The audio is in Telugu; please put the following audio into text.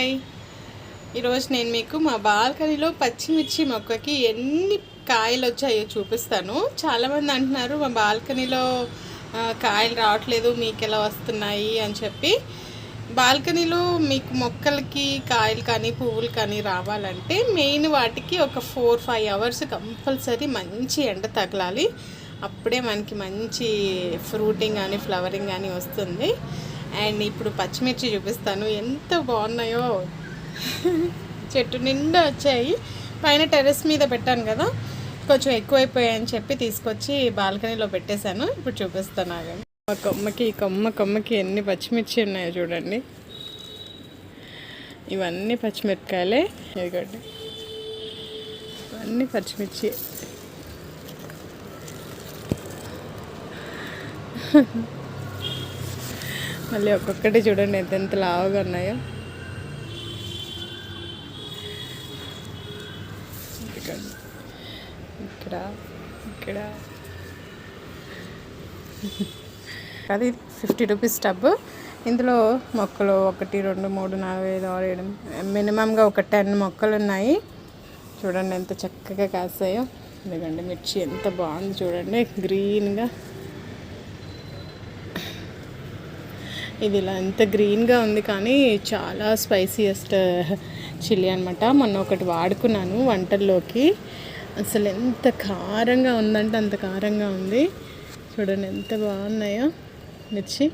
హాయ్. ఈరోజు నేను మీకు మా బాల్కనీలో పచ్చిమిర్చి మొక్కకి ఎన్ని కాయలు వచ్చాయో చూపిస్తాను. చాలామంది అంటున్నారు మా బాల్కనీలో కాయలు రావట్లేదు, మీకు ఎలా వస్తున్నాయి అని చెప్పి. బాల్కనీలో మీకు మొక్కలకి కాయలు కానీ పువ్వులు కానీ రావాలంటే మెయిన్ వాటికి ఒక 4-5 అవర్స్ కంపల్సరీ మంచి ఎండ తగలాలి. అప్పుడే మనకి మంచి ఫ్రూటింగ్ కానీ ఫ్లవరింగ్ కానీ వస్తుంది. అండ్ ఇప్పుడు పచ్చిమిర్చి చూపిస్తాను, ఎంత బాగున్నాయో. చెట్టు నిండా వచ్చాయి. పైన టెర్రస్ మీద పెట్టాను కదా, కొంచెం ఎక్కువైపోయాయని చెప్పి తీసుకొచ్చి బాల్కనీలో పెట్టేశాను. ఇప్పుడు చూపిస్తాను ఆగండి. మా కొమ్మకి ఎన్ని పచ్చిమిర్చి ఉన్నాయో చూడండి. ఇవన్నీ పచ్చిమిరపకాయలే, ఇదిగోండి ఇవన్నీ పచ్చిమిర్చి. మళ్ళీ ఒక్కొక్కటి చూడండి ఎంత లావుగా ఉన్నాయో. ఇక్కడ ఇక్కడ అది 50 రూపీస్ టబ్. ఇందులో మొక్కలు 1, 2, 3, 4, 5, 6, 7 మినిమంగా ఒక 10 మొక్కలు ఉన్నాయి. చూడండి ఎంత చక్కగా కాసాయో. ఎందుకంటే మిర్చి ఎంత బాగుంది చూడండి, గ్రీన్గా. ఇది ఇలా ఎంత గ్రీన్గా ఉంది కానీ చాలా స్పైసీయెస్ట్ చిల్లీ అనమాట. మొన్న ఒకటి వాడుకున్నాను వంటల్లోకి, అసలు ఎంత కారంగా ఉందంటే అంత కారంగా ఉంది. చూడండి ఎంత బాగున్నాయో మిర్చి.